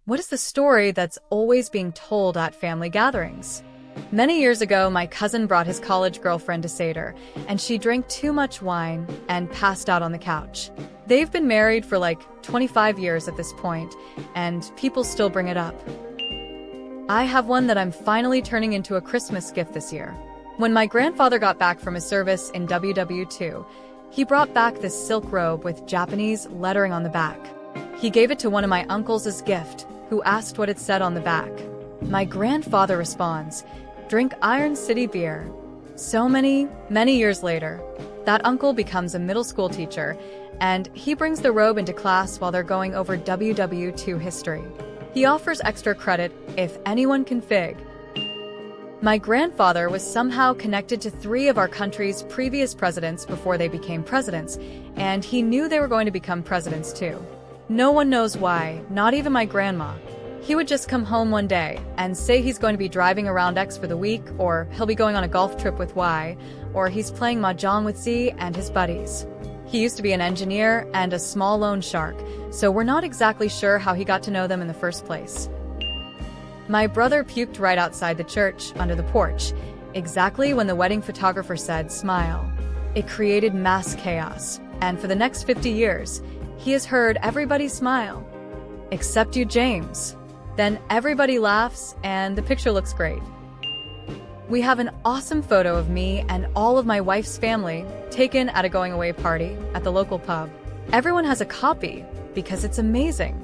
What is the story that's always being told at family gatherings? Many years ago, my cousin brought his college girlfriend to Seder, and she drank too much wine and passed out on the couch. They've been married for like 25 years at this point, and people still bring it up. I have one that I'm finally turning into a Christmas gift this year. When my grandfather got back from his service in WW2, he brought back this silk robe with Japanese lettering on the back. He gave it to one of my uncles as gift, who asked what it said on the back. My grandfather responds, "Drink Iron City beer." So many years later, that uncle becomes a middle school teacher, and he brings the robe into class while they're going over WW2 history. He offers extra credit if anyone can fig. My grandfather was somehow connected to 3 of our country's previous presidents before they became presidents, and he knew they were going to become presidents too. No one knows why, not even my grandma. He would just come home one day and say he's going to be driving around X for the week, or he'll be going on a golf trip with Y, or he's playing mahjong with Z and his buddies. He used to be an engineer and a small loan shark, so we're not exactly sure how he got to know them in the first place. My brother puked right outside the church, under the porch, exactly when the wedding photographer said, "Smile." It created mass chaos, and for the next 50 years, he has heard everybody smile. Except you, James. Then everybody laughs, and the picture looks great. We have an awesome photo of me and all of my wife's family taken at a going-away party at the local pub. Everyone has a copy because it's amazing.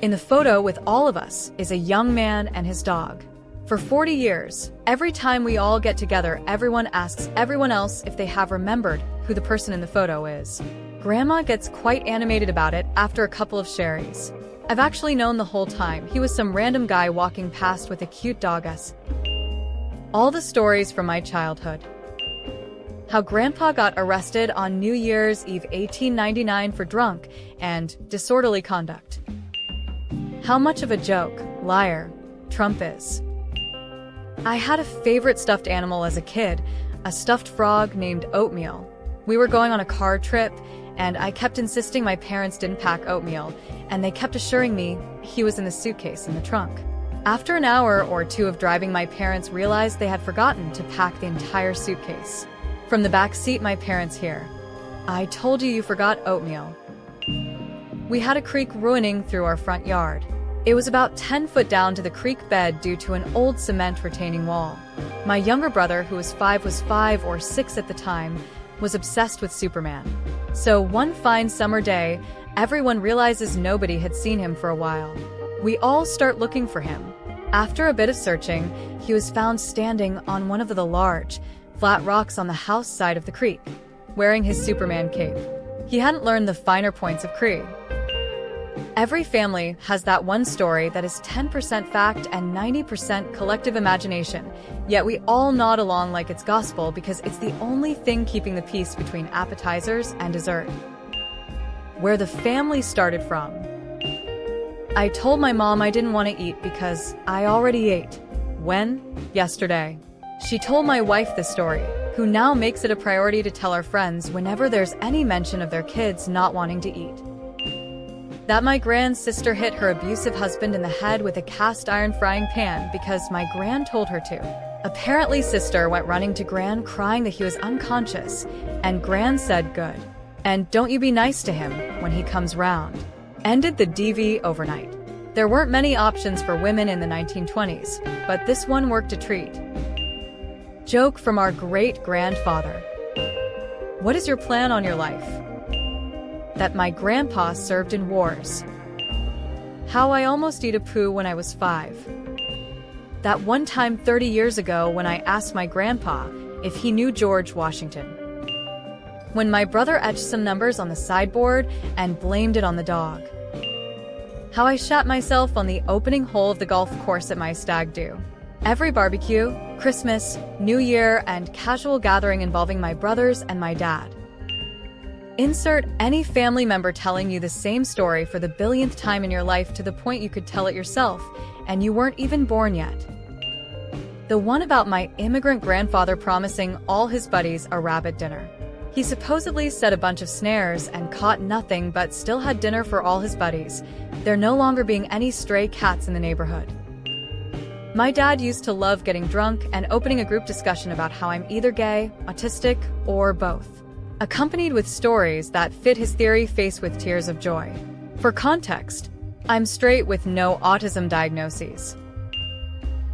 In the photo with all of us is a young man and his dog. For 40 years, every time we all get together, everyone asks everyone else if they have remembered who the person in the photo is. Grandma gets quite animated about it after a couple of sherries. I've actually known the whole time he was some random guy walking past with a cute dog. All the stories from my childhood. How Grandpa got arrested on New Year's Eve 1899 for drunk and disorderly conduct. How much of a joke, liar, Trump is. I had a favorite stuffed animal as a kid, a stuffed frog named Oatmeal. We were going on a car trip, and I kept insisting my parents didn't pack oatmeal, and they kept assuring me he was in the suitcase in the trunk. After an hour or 2 of driving, my parents realized they had forgotten to pack the entire suitcase. From the back seat, my parents hear, "I told you forgot oatmeal." We had a creek ruining through our front yard. It was about 10 foot down to the creek bed due to an old cement retaining wall. My younger brother, who was 5 or 6 at the time, was obsessed with Superman. So one fine summer day, everyone realizes nobody had seen him for a while. We all start looking for him. After a bit of searching, he was found standing on one of the large, flat rocks on the house side of the creek, wearing his Superman cape. He hadn't learned the finer points of Cree. Every family has that one story that is 10% fact and 90% collective imagination, yet we all nod along like it's gospel because it's the only thing keeping the peace between appetizers and dessert. Where the family started from. I told my mom I didn't want to eat because I already ate. When? Yesterday. She told my wife the story, who now makes it a priority to tell our friends whenever there's any mention of their kids not wanting to eat. That my grand sister hit her abusive husband in the head with a cast iron frying pan because my gran told her to. Apparently sister went running to gran crying that he was unconscious, and gran said good. And don't you be nice to him when he comes round. Ended the DV overnight. There weren't many options for women in the 1920s, but this one worked a treat. Joke from our great-grandfather. What is your plan on your life? That my grandpa served in wars. How I almost ate a poo when I was 5. That one time 30 years ago when I asked my grandpa if he knew George Washington. When my brother etched some numbers on the sideboard and blamed it on the dog. How I shat myself on the opening hole of the golf course at my stag do. Every barbecue, Christmas, New Year, and casual gathering involving my brothers and my dad. Insert any family member telling you the same story for the billionth time in your life to the point you could tell it yourself, and you weren't even born yet. The one about my immigrant grandfather promising all his buddies a rabbit dinner. He supposedly set a bunch of snares and caught nothing but still had dinner for all his buddies, there no longer being any stray cats in the neighborhood. My dad used to love getting drunk and opening a group discussion about how I'm either gay, autistic, or both, accompanied with stories that fit his theory faced with tears of joy. For context, I'm straight with no autism diagnoses.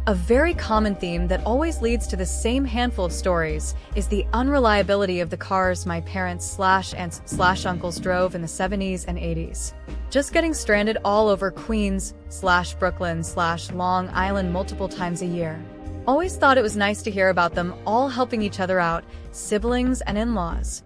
A very common theme that always leads to the same handful of stories is the unreliability of the cars my parents/aunts/uncles drove in the 70s and 80s. Just getting stranded all over Queens/Brooklyn/Long Island multiple times a year. Always thought it was nice to hear about them all helping each other out, siblings and in-laws.